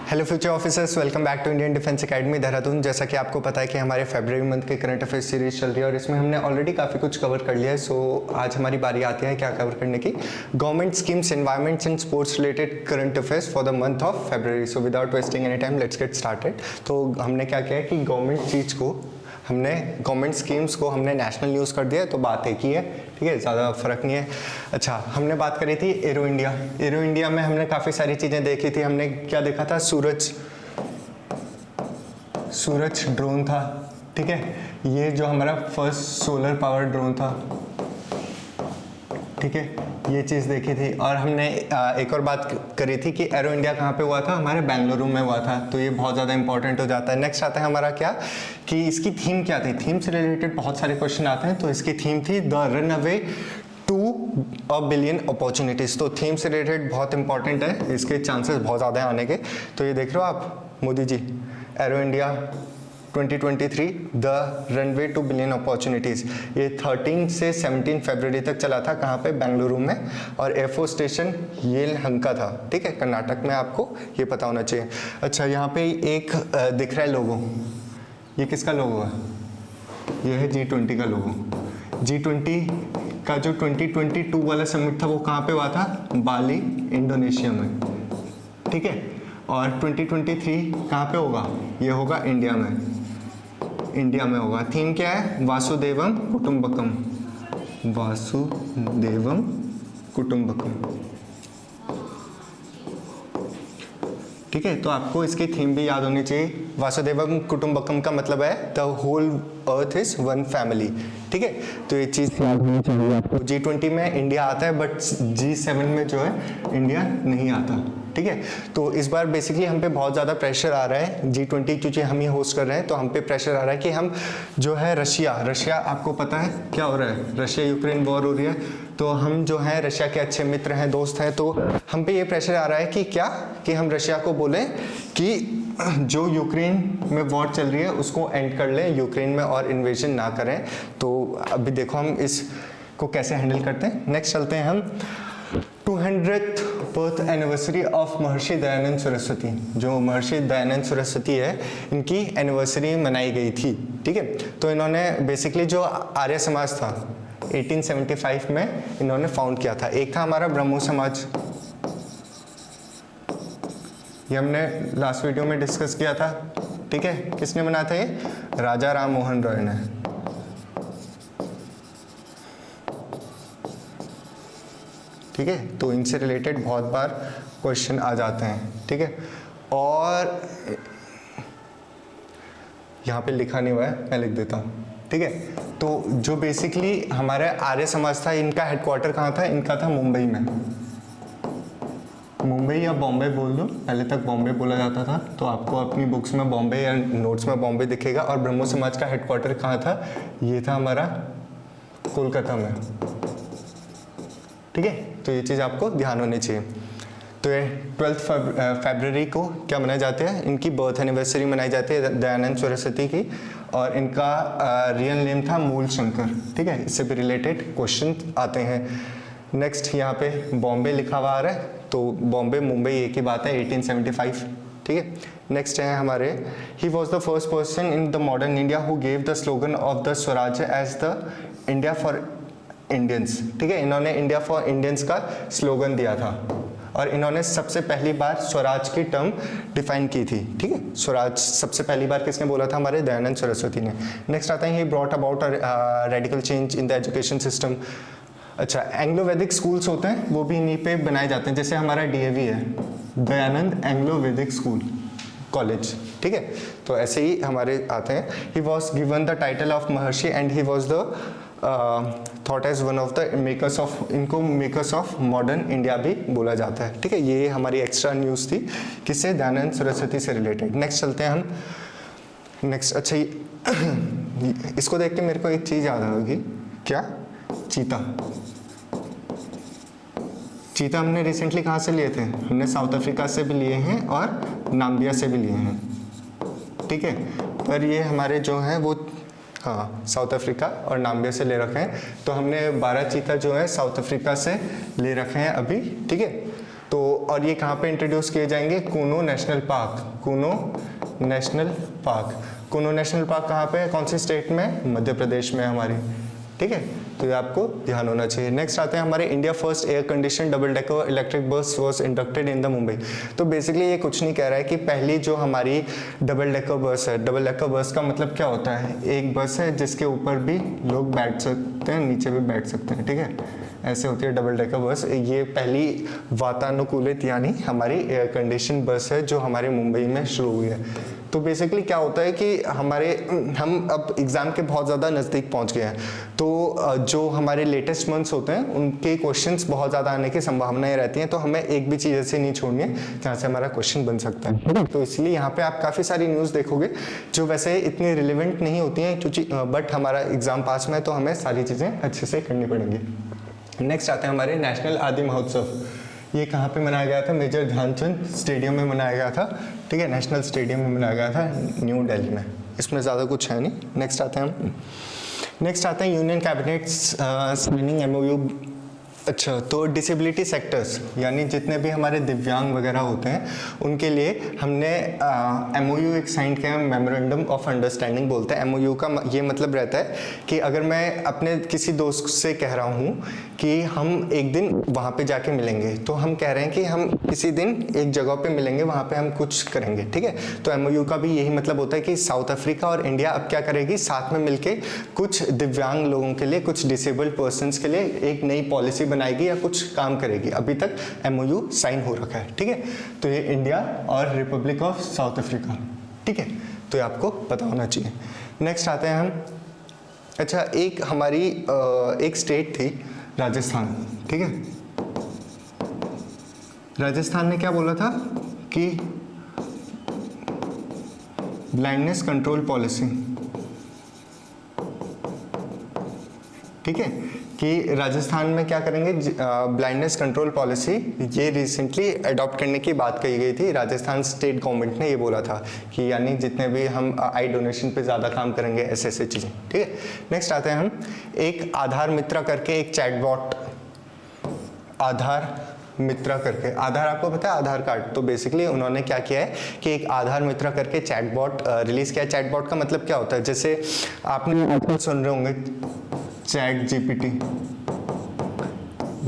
Hello future officers, welcome back to Indian defence academy Dehradun. जैसा कि आपको पता है कि हमारे फरवरी मंथ के करंट अफेयर्स सीरीज चल रही है और इसमें हमने ऑलरेडी काफ़ी कुछ कवर कर लिया है। सो आज हमारी बारी आती है क्या कवर करने की, government schemes, environments and sports related current affairs for the month of February. So without wasting any time let's get started. तो हमने क्या किया कि गवर्नमेंट स्कीम्स को हमने नेशनल न्यूज़ कर दिया है, तो बात एक ही है, ठीक है, ज़्यादा फर्क नहीं है। अच्छा, हमने बात करी थी एरो इंडिया में हमने काफ़ी सारी चीज़ें देखी थी। हमने क्या देखा था, सूरज ड्रोन था, ठीक है, ये जो हमारा फर्स्ट सोलर पावर ड्रोन था, ठीक है, ये चीज़ देखी थी। और हमने एक और बात करी थी कि एरो इंडिया कहाँ पे हुआ था, हमारे बेंगलुरु में हुआ था, तो ये बहुत ज़्यादा इंपॉर्टेंट हो जाता है। नेक्स्ट आता है हमारा क्या कि इसकी थीम क्या थी। थीम से रिलेटेड बहुत सारे क्वेश्चन आते हैं, तो इसकी थीम थी the run away to a billion opportunities. तो थीम से रिलेटेड बहुत इंपॉर्टेंट है, इसके चांसेस बहुत ज़्यादा है आने के। तो ये देख रहे हो आप, Modi ji, Aero India 2023 the runway to billion opportunities. ये 13 से 17 फरवरी तक चला था, कहाँ पे, बेंगलुरु में। और एयरफोर्स स्टेशन येलहंका था, ठीक है, कर्नाटक में, आपको ये पता होना चाहिए। अच्छा, यहाँ पे एक दिख रहा है लोगो, ये किसका लोगो है, ये है G20 का लोगो। G20 का जो 2022 वाला समिट था वो कहाँ पे हुआ था, बाली, इंडोनेशिया में, ठीक है। और 2023 कहाँ पे होगा, ये होगा इंडिया में होगा। थीम क्या है, वासुदेवम कुटुंबकम, ठीक है। तो आपको इसकी थीम भी याद होनी चाहिए। वासुदेवम कुटुंबकम का मतलब है the whole earth is one family, ठीक है। तो ये चीज़ याद होनी चाहिए आपको। G20 में इंडिया आता है, बट G7 में जो है इंडिया नहीं आता, ठीक है। तो इस बार बेसिकली हम पे बहुत ज़्यादा प्रेशर आ रहा है, G20 क्योंकि हम ही होस्ट कर रहे हैं, तो हम पे प्रेशर आ रहा है कि हम जो है रशिया, आपको पता है क्या हो रहा है, रशिया यूक्रेन वॉर हो रही है, तो हम जो है रशिया के अच्छे मित्र हैं, दोस्त हैं, तो हम पे ये प्रेशर आ रहा है कि क्या, कि हम रशिया को बोलें कि जो यूक्रेन में वॉर चल रही है उसको एंड कर लें, यूक्रेन में और इन्वेजन ना करें। तो अभी देखो हम इसको कैसे हैंडल करते हैं। नेक्स्ट चलते हैं हम 200th birth anniversary of Maharshi Dayanand Saraswati. जो महर्षि दयानंद सरस्वती है, इनकी एनिवर्सरी मनाई गई थी, ठीक है। तो इन्होंने बेसिकली जो आर्य समाज था 1875 में इन्होंने फाउंड किया था। एक था हमारा ब्रह्मो समाज, ये हमने लास्ट वीडियो में डिस्कस किया था, ठीक है। किसने बनाया था ये, राजा राम मोहन रॉय ने, ठीक है। तो इनसे रिलेटेड बहुत बार क्वेश्चन आ जाते हैं, ठीक है। और यहाँ पे लिखा नहीं हुआ है, मैं लिख देता हूँ, ठीक है। तो जो बेसिकली हमारे आर्य समाज था, इनका हेडक्वार्टर कहाँ था, इनका था मुंबई में, मुंबई या बॉम्बे बोल दो, पहले तक बॉम्बे बोला जाता था, तो आपको अपनी बुक्स में बॉम्बे या नोट्स में बॉम्बे दिखेगा। और ब्रह्मो समाज का हेडक्वार्टर कहाँ था, ये था हमारा कोलकाता में, ठीक है। तो ये चीज़ आपको ध्यान होनी चाहिए। तो ये 12 फरवरी को क्या मनाए जाते हैं, इनकी बर्थ एनिवर्सरी मनाई जाती है दयानंद सरस्वती की, और इनका रियल नेम था मूल शंकर, ठीक है। इससे भी रिलेटेड क्वेश्चन आते हैं। नेक्स्ट यहाँ पे बॉम्बे लिखा हुआ आ रहा है, तो बॉम्बे मुंबई एक ही बात है, 1875, ठीक है। नेक्स्ट है हमारे, he was the first person in the modern India who gave the slogan of the swaraj as the India for Indians, ठीक है। इन्होंने इंडिया फॉर इंडियंस का स्लोगन दिया था, और इन्होंने सबसे पहली बार स्वराज की टर्म डिफाइन की थी, ठीक है। स्वराज सबसे पहली बार किसने बोला था, हमारे दयानंद सरस्वती ने। नेक्स्ट आता है, he brought about radical change in the education system. अच्छा, एंग्लो वैदिक स्कूल्स होते हैं, वो भी इन्हीं पे बनाए जाते हैं, जैसे हमारा DAV है, Dayanand Anglo Vedic school college, ठीक है। तो ऐसे ही हमारे आते हैं। He was given the title of Maharshi and he was the thought as one of the makers of, इनको मेकर्स ऑफ मॉडर्न इंडिया भी बोला जाता है, ठीक है। ये हमारी एक्स्ट्रा न्यूज़ थी, किससे, दयानंद सरस्वती से रिलेटेड। नेक्स्ट चलते हैं हम, नेक्स्ट, अच्छा इसको देख के मेरे को एक चीज़ याद आएगी, क्या, चीता हमने रिसेंटली कहाँ से लिए थे, हमने साउथ अफ्रीका से भी लिए हैं और नाम्बिया से भी लिए हैं, ठीक है। पर ये हमारे जो हैं वो, हाँ, साउथ अफ्रीका और नाम्बिया से ले रखे हैं। तो हमने 12 चीता जो है साउथ अफ्रीका से ले रखे हैं अभी, ठीक है। तो और ये कहाँ पे इंट्रोड्यूस किए जाएंगे, Kuno national park. Kuno national park, Kuno national park कहाँ पे है, कौन सी स्टेट में, मध्य प्रदेश में हमारी, ठीक है। तो ये आपको ध्यान होना चाहिए। नेक्स्ट आते हैं हमारे, India first air condition double decker electric bus was inducted in the Mumbai. तो बेसिकली ये कुछ नहीं कह रहा है कि पहली जो हमारी डबल डेकर बस है, डबल डेकर बस का मतलब क्या होता है, एक बस है जिसके ऊपर भी लोग बैठ सकते हैं, नीचे भी बैठ सकते हैं, ठीक है, ऐसे होती है डबल डेकर बस। ये पहली वातानुकूलित यानी हमारी एयर कंडीशन बस है जो हमारे मुंबई में शुरू हुई है। तो बेसिकली क्या होता है कि हम अब एग्ज़ाम के बहुत ज़्यादा नज़दीक पहुंच गए हैं, तो जो हमारे लेटेस्ट मंथ्स होते हैं उनके क्वेश्चंस बहुत ज़्यादा आने की संभावनाएं रहती हैं, तो हमें एक भी चीज़ ऐसे नहीं छोड़नी है जहाँ से हमारा क्वेश्चन बन सकता है। तो इसलिए यहाँ पे आप काफ़ी सारी न्यूज़ देखोगे जो वैसे इतनी रिलेवेंट नहीं होती हैं, क्योंकि बट हमारा एग्ज़ाम पास में है तो हमें सारी चीज़ें अच्छे से करनी पड़ेंगी। नेक्स्ट आते हैं हमारे नेशनल आदि महोत्सव। ये कहाँ पे मनाया गया था, मेजर ध्यानचंद स्टेडियम में मनाया गया था, ठीक है, नेशनल स्टेडियम में मनाया गया था न्यू दिल्ली में। इसमें ज़्यादा कुछ है नहीं। नेक्स्ट आते हैं यूनियन कैबिनेट साइनिंग एमओयू। अच्छा, तो डिसेबिलिटी सेक्टर्स यानी जितने भी हमारे दिव्यांग वगैरह होते हैं उनके लिए हमने एमओयू एक साइन किया, मेमोरेंडम ऑफ अंडरस्टैंडिंग बोलते हैं। एमओयू का ये मतलब रहता है कि अगर मैं अपने किसी दोस्त से कह रहा हूँ कि हम एक दिन वहाँ पे जाके मिलेंगे, तो हम कह रहे हैं कि हम किसी दिन एक जगह पे मिलेंगे, वहाँ पे हम कुछ करेंगे, ठीक है। तो एमओयू का भी यही मतलब होता है कि साउथ अफ्रीका और इंडिया अब क्या करेगी, साथ में मिलके कुछ दिव्यांग लोगों के लिए, कुछ डिसेबल्ड पर्सनस के लिए एक नई पॉलिसी बनाएगी या कुछ काम करेगी। अभी तक एमओयू साइन हो रखा है, ठीक है। तो ये इंडिया और रिपब्लिक ऑफ साउथ अफ्रीका, ठीक है, तो ये आपको पता होना चाहिए। नेक्स्ट आते हैं हम, अच्छा, एक हमारी एक स्टेट थी राजस्थान, ठीक है। राजस्थान ने क्या बोला था कि ब्लाइंडनेस कंट्रोल पॉलिसी, ठीक है, कि राजस्थान में क्या करेंगे, ब्लाइंडनेस कंट्रोल पॉलिसी ये रिसेंटली अडॉप्ट करने की बात कही गई थी। राजस्थान स्टेट गवर्नमेंट ने ये बोला था कि यानी जितने भी हम आई डोनेशन पे ज़्यादा काम करेंगे, ऐसे ऐसे चीज़ें, ठीक है। नेक्स्ट आते हैं हम, एक आधार मित्रा करके एक चैटबॉट, आधार मित्रा करके, आधार आपको पता है आधार कार्ड, तो बेसिकली उन्होंने क्या किया है कि एक आधार मित्रा करके चैटबॉट रिलीज किया। चैटबॉट का मतलब क्या होता है, जैसे आपने आजकल सुन रहे होंगे चैट जीपीटी,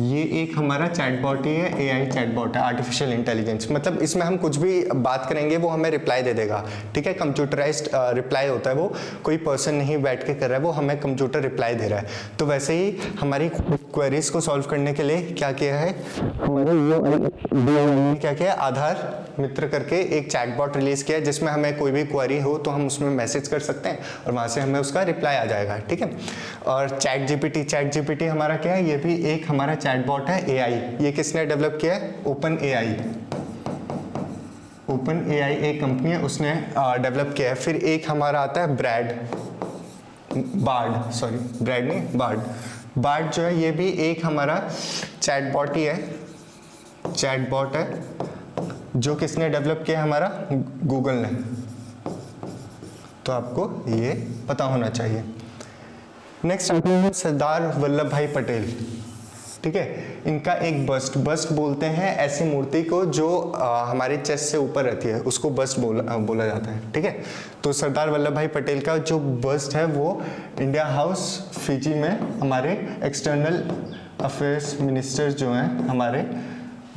ये एक हमारा चैटबॉट ही है, एआई चैटबॉट है, आर्टिफिशियल इंटेलिजेंस। मतलब इसमें हम कुछ भी बात करेंगे वो हमें रिप्लाई दे देगा, ठीक है। कंप्यूटराइज्ड रिप्लाई होता है, वो कोई पर्सन नहीं बैठ के कर रहा है, वो हमें कंप्यूटर रिप्लाई दे रहा है। तो वैसे ही हमारी क्वेरीज को सॉल्व करने के लिए क्या किया है हमारे ये क्या किया, आधार मित्र करके एक चैटबॉट रिलीज किया है, जिसमें हमें कोई भी क्वेरी हो तो हम उसमें मैसेज कर सकते हैं और वहां से हमें उसका रिप्लाई आ जाएगा, ठीक है। और चैट जीपीटी हमारा क्या है, ये भी एक हमारा चैटबॉट है, एआई। ये किसने डेवलप किया है, ओपन एआई एक कंपनी है, उसने डेवलप किया है। फिर एक हमारा आता है बार्ड जो है, ये भी एक हमारा चैटबॉट ही है, चैटबॉट है, जो किसने डेवलप किया, हमारा गूगल ने। तो आपको ये पता होना चाहिए। नेक्स्ट सरदार वल्लभ भाई पटेल, ठीक है, इनका एक बस्ट बोलते हैं ऐसी मूर्ति को जो हमारे चेस्ट से ऊपर रहती है, उसको बस्ट बोला जाता है, ठीक है। तो सरदार वल्लभ भाई पटेल का जो बस्ट है वो इंडिया हाउस फिजी में हमारे एक्सटर्नल अफेयर्स मिनिस्टर जो हैं हमारे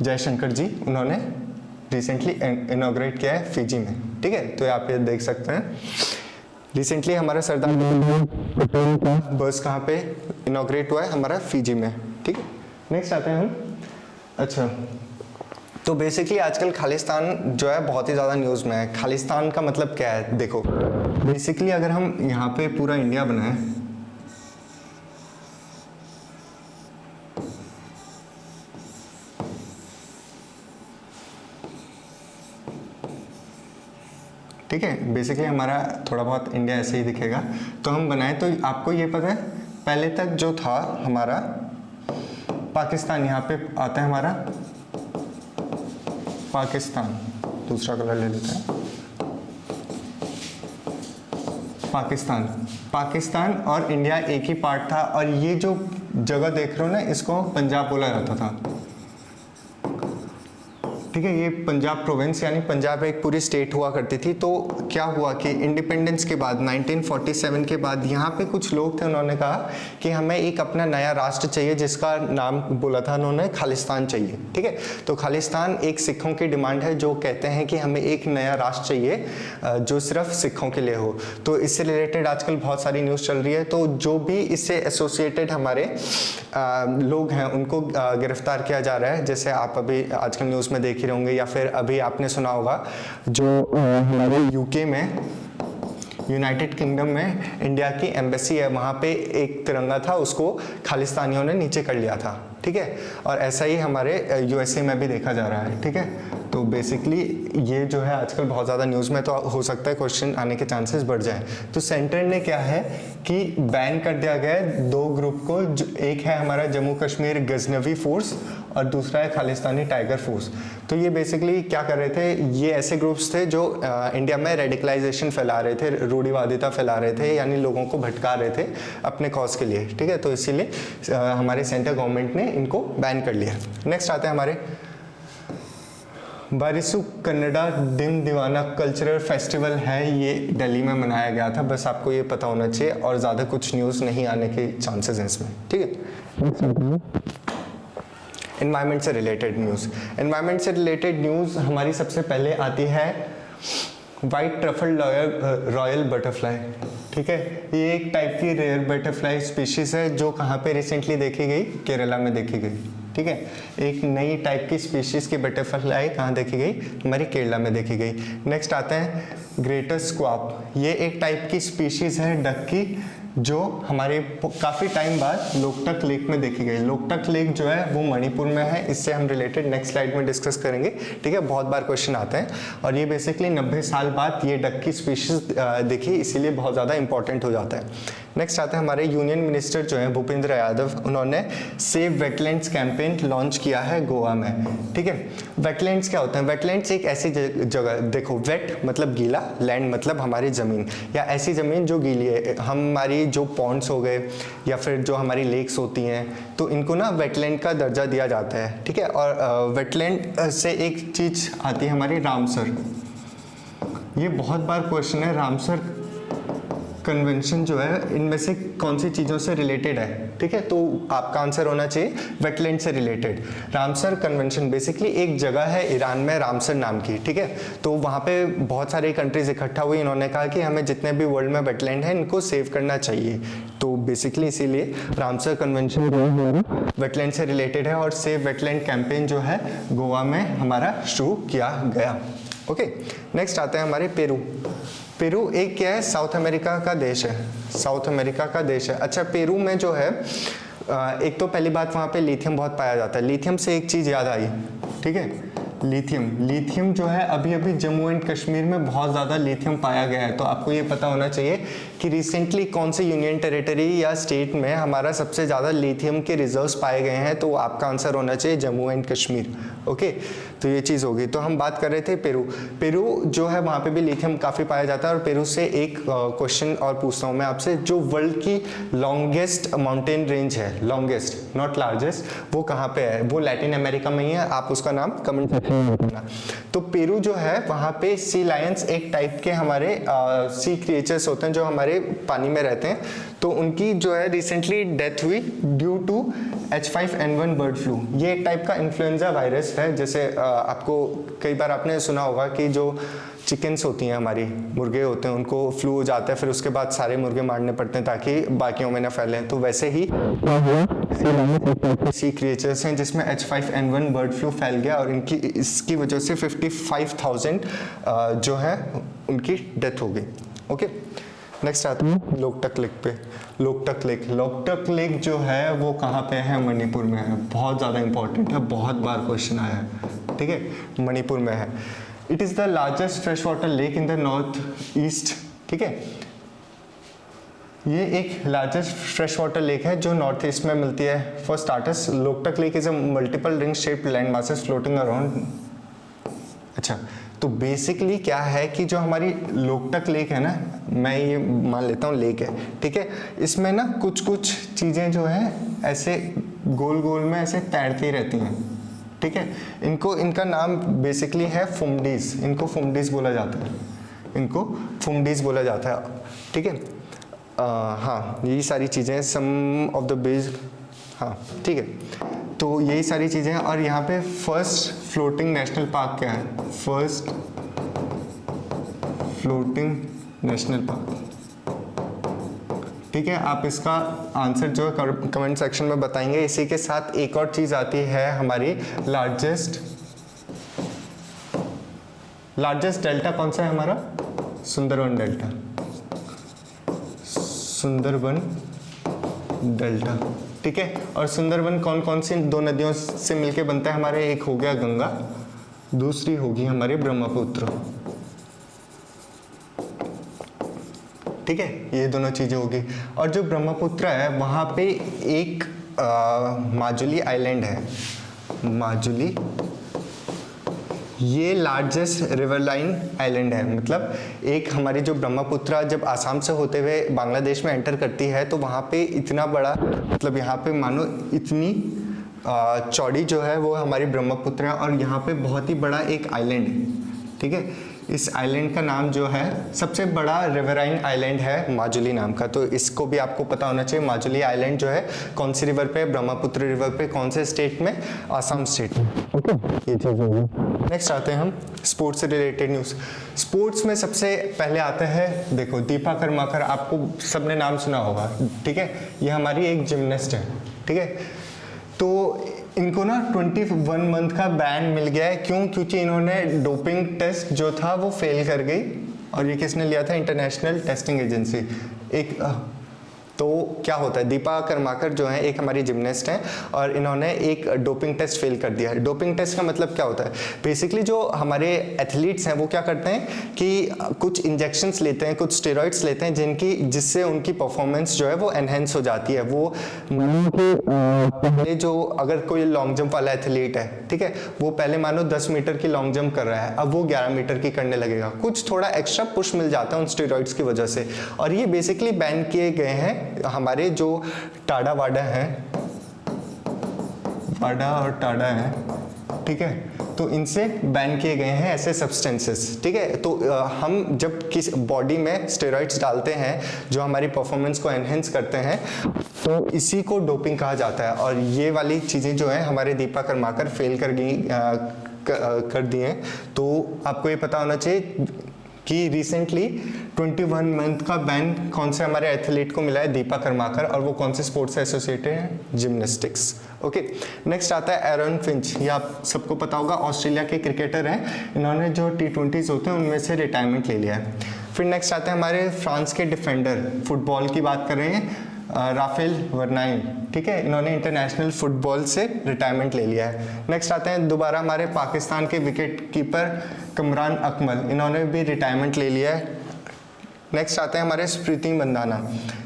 जयशंकर जी, उन्होंने रिसेंटली इनॉग्रेट किया है फिजी में, ठीक है। तो आप ये देख सकते हैं रिसेंटली हमारा सरदार वल्लभ भाई पटेल का बस कहाँ पे इनॉग्रेट हुआ है, हमारा फिजी में, ठीक है। नेक्स्ट आते हैं हम, अच्छा, तो बेसिकली आजकल खालिस्तान जो है बहुत ही ज़्यादा न्यूज़ में है। खालिस्तान का मतलब क्या है, देखो बेसिकली अगर हम यहाँ पे पूरा इंडिया बनाएं, ठीक है, बेसिकली हमारा थोड़ा बहुत इंडिया ऐसे ही दिखेगा। तो हम बनाएं तो आपको ये पता है पहले तक जो था हमारा पाकिस्तान, यहाँ पे आता है हमारा पाकिस्तान, दूसरा कलर ले लेते हैं, पाकिस्तान और इंडिया एक ही पार्ट था। और ये जो जगह देख रहे हो ना, इसको पंजाब बोला जाता था, ठीक है, ये पंजाब प्रोविंस यानी पंजाब एक पूरी स्टेट हुआ करती थी। तो क्या हुआ कि इंडिपेंडेंस के बाद 1947 के बाद यहाँ पे कुछ लोग थे, उन्होंने कहा कि हमें एक अपना नया राष्ट्र चाहिए जिसका नाम बोला था उन्होंने खालिस्तान चाहिए। ठीक है, तो खालिस्तान एक सिखों की डिमांड है जो कहते हैं कि हमें एक नया राष्ट्र चाहिए जो सिर्फ सिखों के लिए हो। तो इससे रिलेटेड आजकल बहुत सारी न्यूज़ चल रही है। तो जो भी इससे एसोसिएटेड हमारे लोग हैं उनको गिरफ्तार किया जा रहा है, जैसे आप अभी आजकल न्यूज़ में देख ही रहे होंगे, या फिर अभी आपने सुना होगा जो हमारे यूके में, यूनाइटेड किंगडम में इंडिया की एम्बेसी है, वहाँ पे एक तिरंगा था, उसको खालिस्तानियों ने नीचे कर लिया था। ठीक है, और ऐसा ही हमारे यूएसए में भी देखा जा रहा है। ठीक है, तो बेसिकली ये जो है आजकल बहुत ज़्यादा न्यूज़ में, तो हो सकता है क्वेश्चन आने के चांसेस बढ़ जाएं। तो सेंटर ने क्या है कि बैन कर दिया गया है दो ग्रुप को, एक है हमारा जम्मू कश्मीर गजनवी फोर्स और दूसरा है खालिस्तानी टाइगर फोर्स। तो ये बेसिकली क्या कर रहे थे, ये ऐसे ग्रुप्स थे जो इंडिया में रेडिकलाइजेशन फैला रहे थे, रूढ़िवादिता फैला रहे थे, यानी लोगों को भटका रहे थे अपने कॉज के लिए। ठीक है, तो इसीलिए हमारे सेंटर गवर्नमेंट ने इनको बैन कर लिया। नेक्स्ट आते हैं हमारे बारिसु कन्नड़ा दिन दीवाना कल्चरल फेस्टिवल है, ये दिल्ली में मनाया गया था। बस आपको ये पता होना चाहिए और ज़्यादा कुछ न्यूज़ नहीं आने के चांसेस हैं इसमें। ठीक है, एनवायरनमेंट से रिलेटेड न्यूज़। एनवायरनमेंट से रिलेटेड न्यूज़ हमारी सबसे पहले आती है वाइट ट्रफल रॉयल बटरफ्लाई। ठीक है, ये एक टाइप की रेयर बटरफ्लाई स्पीशीज़ है जो कहाँ पे रिसेंटली देखी गई, केरला में देखी गई। ठीक है, एक नई टाइप की स्पीशीज़ की बटरफ्लाई कहाँ देखी गई, हमारी केरला में देखी गई। नेक्स्ट आते हैं ग्रेटर स्क्वाब। ये एक टाइप की स्पीशीज़ है डक की जो हमारे काफ़ी टाइम बाद लोकटक लेक में देखी गई। लोकटक लेक जो है वो मणिपुर में है, इससे हम रिलेटेड नेक्स्ट स्लाइड में डिस्कस करेंगे। ठीक है, बहुत बार क्वेश्चन आते हैं और ये बेसिकली 90 साल बाद ये डक की स्पीशीज देखी, इसीलिए बहुत ज़्यादा इंपॉर्टेंट हो जाता है। नेक्स्ट आता है हमारे यूनियन मिनिस्टर जो हैं भूपेंद्र यादव, उन्होंने सेव वेटलैंड्स कैंपेन लॉन्च किया है गोवा में। ठीक है, वेटलैंड्स क्या होते हैं, वेटलैंड्स एक ऐसी जगह, देखो वेट मतलब गीला, लैंड मतलब हमारी ज़मीन या ऐसी ज़मीन जो गीली है। हमारी जो पॉन्ड्स हो गए या फिर जो हमारी लेक्स होती हैं, तो इनको ना वेटलैंड का दर्जा दिया जाता है। ठीक है, और वेटलैंड से एक चीज़ आती है हमारी रामसर। ये बहुत बार क्वेश्चन है, रामसर कन्वेंशन जो है इनमें से कौन सी चीज़ों से रिलेटेड है। ठीक है, तो आपका आंसर होना चाहिए वेटलैंड से रिलेटेड। रामसर कन्वेंशन बेसिकली एक जगह है ईरान में रामसर नाम की। ठीक है, तो वहाँ पे बहुत सारे कंट्रीज इकट्ठा हुई, इन्होंने कहा कि हमें जितने भी वर्ल्ड में वेटलैंड है इनको सेव करना चाहिए। तो बेसिकली इसीलिए रामसर कन्वेंशन जो है हमारा वेटलैंड से रिलेटेड है और सेव वेटलैंड कैंपेन जो है गोवा में हमारा शुरू किया गया। ओके, नेक्स्ट आते हैं हमारे पेरू। पेरू एक क्या है, साउथ अमेरिका का देश है, साउथ अमेरिका का देश है। अच्छा, पेरू में जो है एक तो पहली बात वहाँ पे लिथियम बहुत पाया जाता है। लिथियम से एक चीज़ याद आई, ठीक है, लिथियम जो है अभी अभी जम्मू एंड कश्मीर में बहुत ज़्यादा लिथियम पाया गया है। तो आपको ये पता होना चाहिए कि रिसेंटली कौन से यूनियन टेरिटरी या स्टेट में हमारा सबसे ज़्यादा लिथियम के रिजर्व्स पाए गए हैं। तो आपका आंसर होना चाहिए जम्मू एंड कश्मीर। ओके, तो ये चीज़ होगी। तो हम बात कर रहे थे पेरू। पेरू जो है वहाँ पे भी लिथियम काफ़ी पाया जाता है। और पेरू से एक क्वेश्चन और पूछता हूँ मैं आपसे, जो वर्ल्ड की लॉन्गेस्ट माउंटेन रेंज है, लॉन्गेस्ट नॉट लार्जेस्ट, वो कहाँ पे है? वो लैटिन अमेरिका में ही है। आप उसका नाम कमेंट सेक्शन में बताना। तो पेरू जो है वहाँ पे सी लायंस एक टाइप के हमारे सी क्रिएचर्स होते हैं जो हमारे पानी में रहते हैं। तो उनकी जो है रिसेंटली डेथ हुई due to H5N1 bird flu. ये एक टाइप का इन्फ्लुएंजा वायरस है। जैसे आपको कई बार आपने सुना होगा कि जो चिकन्स होती हैं, हमारी मुर्गे होते हैं, उनको फ्लू हो जाता है, फिर उसके बाद सारे मुर्गे मारने पड़ते हैं ताकि बाकियों में ना फैलें। तो वैसे ही क्या हुआ, सी क्रिएचर्स हैं जिसमें H5N1 बर्ड फ्लू फैल गया और इसकी वजह से 55,000 जो है उनकी डेथ हो गई। ओके, नेक्स्ट आते हैं लोकटक लेक पे। लोकटक लेक जो है वो कहाँ पे है? मणिपुर में है। बहुत ज़्यादा इंपॉर्टेंट है, बहुत बार क्वेश्चन आया है। ठीक है, मणिपुर में है। It is the largest fresh water lake in the north east. ठीक है, ये एक लार्जेस्ट फ्रेश वाटर लेक है जो नॉर्थ ईस्ट में मिलती है। For starters, Loktak lake is a multiple ring shaped land masses floating around. अच्छा, तो बेसिकली क्या है कि जो हमारी लोकटक लेक है ना, मैं ये मान लेता हूँ लेक है, ठीक है, इसमें ना कुछ कुछ चीज़ें जो है ऐसे गोल गोल में ऐसे तैरती रहती हैं। ठीक है। इनको, इनका नाम बेसिकली है फुमडीज, इनको फुमडीज बोला जाता है, इनको फुमडीज बोला जाता है, ठीक है। हाँ, यही सारी चीज़ें, सम ऑफ द बेस, हाँ ठीक है। तो यही सारी चीज़ें हैं। और यहाँ पे फर्स्ट फ्लोटिंग नेशनल पार्क क्या है? फर्स्ट फ्लोटिंग नेशनल पार्क, ठीक है। आप इसका आंसर जो है कमेंट सेक्शन में बताएंगे। इसी के साथ एक और चीज़ आती है हमारी लार्जेस्ट डेल्टा कौन सा है हमारा? सुंदरबन डेल्टा, सुंदरबन डेल्टा, ठीक है। और सुंदरबन कौन कौन सी दो नदियों से मिलके बनता है हमारे? एक हो गया गंगा, दूसरी होगी हमारी ब्रह्मपुत्र, ठीक है। ये दोनों चीजें होगी। और जो ब्रह्मपुत्र है वहां पे एक माजुली आइलैंड है, माजुली, ये लार्जेस्ट रिवरलाइन आइलैंड है। मतलब एक हमारी जो ब्रह्मपुत्र जब आसाम से होते हुए बांग्लादेश में एंटर करती है तो वहाँ पे इतना बड़ा, मतलब यहाँ पे मानो इतनी चौड़ी जो है वो हमारी ब्रह्मपुत्र है। और यहाँ पे बहुत ही बड़ा एक आइलैंड है, ठीक है। इस आइलैंड का नाम जो है, सबसे बड़ा रिवराइन आइलैंड है माजुली नाम का। तो इसको भी आपको पता होना चाहिए। माजुली आइलैंड जो है कौन सी रिवर पे? ब्रह्मपुत्र रिवर पे। कौन से स्टेट में? आसाम स्टेट में, ओके। ये चीज़ होगी। नेक्स्ट आते हैं हम स्पोर्ट्स से रिलेटेड न्यूज़। स्पोर्ट्स में सबसे पहले आता है, देखो, दीपा कर्माकर, आपको सबने नाम सुना होगा, ठीक है। ये हमारी एक जिमनास्ट है, ठीक है। तो इनको ना 21 मंथ का बैन मिल गया है। क्यों? क्योंकि इन्होंने डोपिंग टेस्ट जो था वो फेल कर गई। और ये किसने लिया था? International testing agency. एक तो क्या होता है, दीपा कर्माकर जो है एक हमारी जिमनास्ट हैं और इन्होंने एक डोपिंग टेस्ट फेल कर दिया है। डोपिंग टेस्ट का मतलब क्या होता है? बेसिकली जो हमारे एथलीट्स हैं वो क्या करते हैं कि कुछ इंजेक्शंस लेते हैं, कुछ स्टेरॉइड्स लेते हैं जिससे उनकी परफॉर्मेंस जो है वो एनहेंस हो जाती है। वो मानो कि पहले जो, अगर कोई लॉन्ग जंप वाला एथलीट है, ठीक है, वो पहले मानो 10 मीटर की लॉन्ग जंप कर रहा है, अब वो 11 मीटर की करने लगेगा। कुछ थोड़ा एक्स्ट्रा पुश मिल जाता है उन स्टेरॉइड्स की वजह से। और ये बेसिकली बैन किए गए हैं हमारे जो टाडा वाडा है, वाडा और टाडा है, ठीक है। तो इनसे बैन किए गए हैं ऐसे सब्सटेंसेस, ठीक है। तो हम जब किस बॉडी में स्टेरॉइड्स डालते हैं जो हमारी परफॉर्मेंस को एनहेंस करते हैं, तो इसी को डोपिंग कहा जाता है। और ये वाली चीज़ें जो हैं हमारे दीपा कर्माकर फेल कर दी हैं। तो आपको ये पता होना चाहिए कि रिसेंटली 21 मंथ का बैन कौन से हमारे एथलीट को मिला है? दीपा कर्माकर। और वो कौन से स्पोर्ट्स से एसोसिएटेड है? Gymnastics, okay. नेक्स्ट आता है एरन फिंच। ये आप सबको पता होगा, ऑस्ट्रेलिया के क्रिकेटर हैं। इन्होंने जो T20s होते हैं उनमें से रिटायरमेंट ले लिया है। फिर नेक्स्ट आते हैं हमारे फ्रांस के डिफेंडर, फुटबॉल की बात कर रहे हैं, राफेल वर्नाइन, ठीक है। इन्होंने इंटरनेशनल फुटबॉल से रिटायरमेंट ले लिया है। नेक्स्ट आते हैं दोबारा हमारे पाकिस्तान के विकेट कीपर कमरान अकमल, इन्होंने भी रिटायरमेंट ले लिया है। नेक्स्ट आते हैं हमारे स्मृति मंदाना।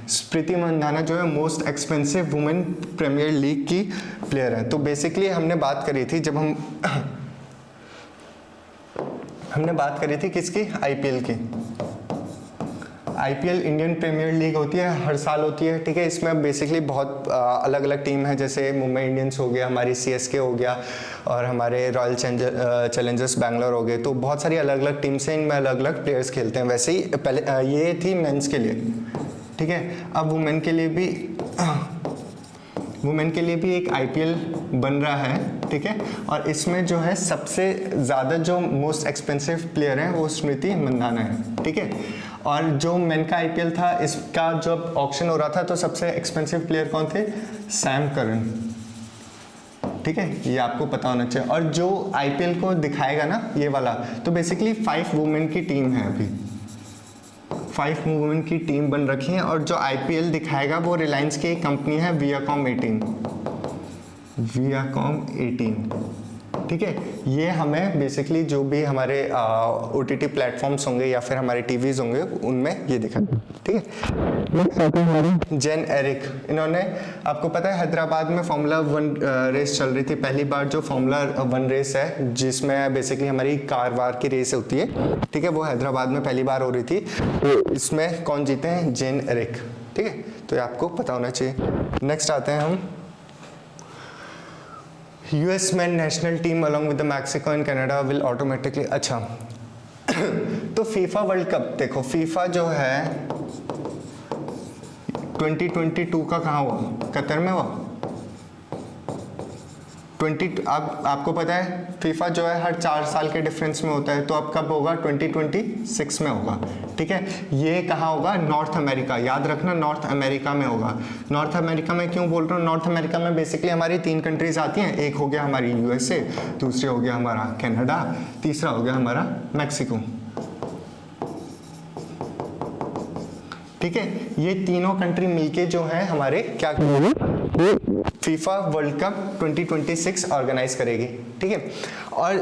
स्मृति मंदाना जो है most expensive women premiere league की प्लेयर है। तो बेसिकली हमने बात करी थी जब हमने बात करी थी किसकी? आईपीएल की। आईपीएल इंडियन प्रीमियर लीग होती है, हर साल होती है, ठीक है। इसमें बेसिकली बहुत अलग अलग टीम है, जैसे मुंबई इंडियंस हो गया, हमारी सीएसके हो गया और हमारे रॉयल चैलेंजर्स बैंगलोर हो गए। तो बहुत सारी अलग अलग टीम्स हैं, इनमें अलग अलग प्लेयर्स खेलते हैं। वैसे ही पहले ये थी मेंस के लिए, ठीक है। अब वुमेन के लिए भी एक आईपीएल बन रहा है, ठीक है। और इसमें जो है सबसे ज़्यादा जो मोस्ट एक्सपेंसिव प्लेयर है वो स्मृति मंदाना है, ठीक है। और जो मेन का आईपीएल था, इसका जब ऑक्शन हो रहा था तो सबसे एक्सपेंसिव प्लेयर कौन थे? सैम करन, ठीक है। ये आपको पता होना चाहिए। और जो आईपीएल को दिखाएगा ना ये वाला, तो बेसिकली 5 वुमेन की टीम है, अभी 5 वुमेन की टीम बन रखी है। और जो आईपीएल दिखाएगा वो रिलायंस की एक कंपनी है, वियाकॉम 18, ठीक है। ये हमें बेसिकली जो भी हमारे ओटीटी प्लेटफॉर्म्स होंगे या फिर हमारे टीवीज होंगे उनमें ये दिखाएगा, ठीक है। नेक्स्ट आते हैं हमारे जेन एरिक। इन्होंने, आपको पता है हैदराबाद में फार्मूला 1 रेस चल रही थी, पहली बार जो फार्मूला 1 रेस है जिसमें बेसिकली हमारी कार वार की रेस होती है, ठीक है, वो हैदराबाद में पहली बार हो रही थी। तो इसमें कौन जीते हैं? जेन एरिक, ठीक है। तो ये आपको पता होना चाहिए। नेक्स्ट आते हैं हम US men national team along with the Mexico and Canada will automatically, अच्छा तो फीफा वर्ल्ड कप देखो, फीफा जो है 2022 का कहाँ हुआ? कतर में हुआ। आपको पता है फीफा जो है हर 4 साल के डिफरेंस में होता है, तो अब कब होगा? 2026 में होगा, ठीक है। ये कहाँ होगा? नॉर्थ अमेरिका, याद रखना नॉर्थ अमेरिका में होगा। नॉर्थ अमेरिका में क्यों बोल रहा हूँ? नॉर्थ अमेरिका में बेसिकली हमारी 3 कंट्रीज आती हैं, एक हो गया हमारी USA, दूसरी हो गया हमारा कनाडा, तीसरा हो गया हमारा मैक्सिको, ठीक है। ये तीनों कंट्री मिलके जो है हमारे क्या करेंगे? फीफा वर्ल्ड कप 2026 ऑर्गेनाइज करेगी, ठीक है। और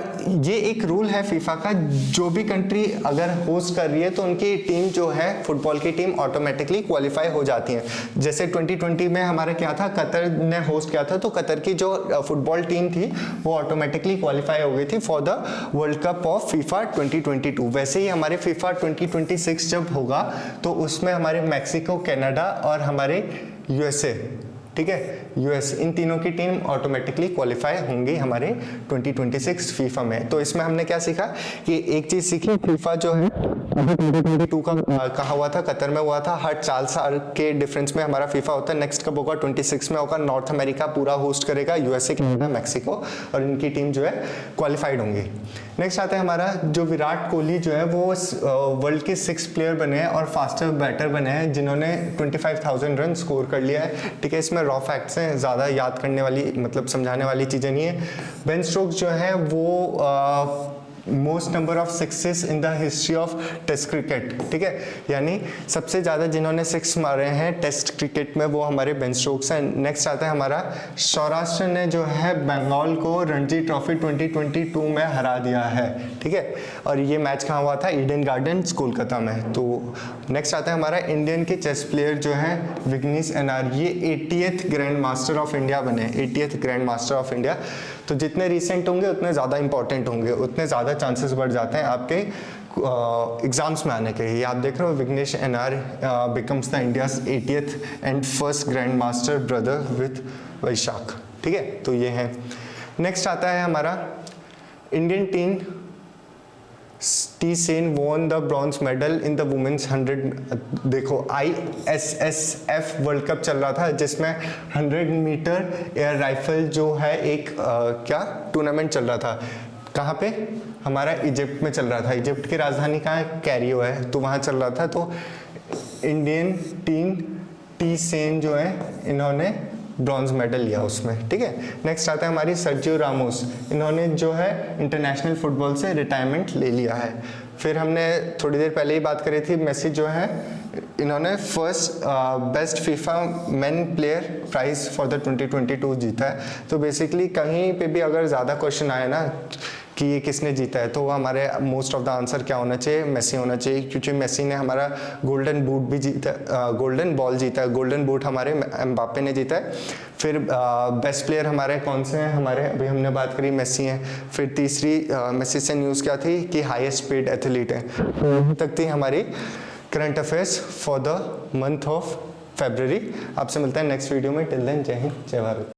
ये एक रूल है फीफा का, जो भी कंट्री अगर होस्ट कर रही है तो उनकी टीम जो है फुटबॉल की टीम ऑटोमेटिकली क्वालिफाई हो जाती है। जैसे 2020 में हमारा क्या था, कतर ने होस्ट किया था, तो कतर की जो फुटबॉल टीम थी वो ऑटोमेटिकली क्वालिफाई हो गई थी for the world cup of FIFA 2022। वैसे ही हमारे फीफा 2026 जब होगा तो उसमें हमारे मैक्सिको, कनाडा और हमारे USA, ठीक है, US, इन तीनों की टीम ऑटोमेटिकली क्वालिफाई होंगी हमारे 2026 फीफा में। तो इसमें हमने क्या सीखा कि एक चीज सीखी, फीफा जो है 2022 का कहा हुआ था, कतर में हुआ था, हर 4 साल के डिफरेंस में हमारा फीफा होता है। नेक्स्ट कब होगा? 26 में होगा। नॉर्थ अमेरिका पूरा होस्ट करेगा, USA, कनाडा, मैक्सिको, और इनकी टीम जो है क्वालिफाइड होंगी। नेक्स्ट आता है हमारा जो विराट कोहली जो है वो वर्ल्ड के 6 प्लेयर बने हैं और फास्टर बैटर बने हैं जिन्होंने 25,000 रन स्कोर कर लिया है, ठीक है। इसमें रॉ फैक्ट्स हैं, ज़्यादा याद करने वाली मतलब समझाने वाली चीज़ें नहीं है। बेन स्टोक्स जो है वो most number of sixes in the history of test cricket, ठीक है, यानी सबसे ज़्यादा जिन्होंने 6 मारे हैं टेस्ट क्रिकेट में वो हमारे बेन स्टोक्स हैं। नेक्स्ट आता है हमारा सौराष्ट्र ने जो है बंगाल को रणजी ट्रॉफी 2022 में हरा दिया है, ठीक है। और ये मैच कहाँ हुआ था? ईडन गार्डन्स, कोलकाता में। तो नेक्स्ट आता है हमारा इंडियन के चेस प्लेयर जो है विघ्नेश NR, ये 80th grand master of India बने, 80th grand master of India. तो जितने रिसेंट होंगे उतने ज़्यादा इंपॉर्टेंट होंगे, उतने ज़्यादा चांसेस बढ़ जाते हैं आपके एग्जाम्स में आने के। ये आप देख रहे हो, Vignesh NR becomes the India's 80th and first grandmaster brother with Vaishali, ठीक है। तो ये है। नेक्स्ट आता है हमारा Indian team T Sen won the bronze medal in the women's 100। देखो ISSF वर्ल्ड कप चल रहा था जिसमें 100 मीटर एयर राइफल जो है एक क्या टूर्नामेंट चल रहा था। कहाँ पे? हमारा इजिप्ट में चल रहा था। इजिप्ट की राजधानी कहाँ है? कैरियो है, तो वहाँ चल रहा था। तो इंडियन टीम टी सेन जो है इन्होंने ब्रॉन्ज मेडल लिया उसमें, ठीक है। नेक्स्ट आता है हमारी सर्जियो रामोस, इन्होंने जो है इंटरनेशनल फुटबॉल से रिटायरमेंट ले लिया है। फिर हमने थोड़ी देर पहले ही बात करी थी, मेसी जो है इन्होंने first best FIFA men player prize for the 2022 जीता है। तो बेसिकली कहीं पे भी अगर ज़्यादा क्वेश्चन आए ना कि ये किसने जीता है, तो वो हमारे मोस्ट ऑफ द आंसर क्या होना चाहिए? मेसी होना चाहिए, क्योंकि मेसी ने हमारा गोल्डन बूट भी जीता, गोल्डन बॉल जीता है, गोल्डन बूट हमारे एम्बापे ने जीता है। फिर बेस्ट प्लेयर हमारे कौन से हैं? हमारे अभी हमने बात करी मेसी हैं। फिर तीसरी मेसी से न्यूज़ क्या थी कि हाईएस्ट पेड एथलीट है। तक थी हमारी current affairs for the month of February. आपसे मिलता है नेक्स्ट वीडियो में। टिल देन जय हिंद, जय भारत।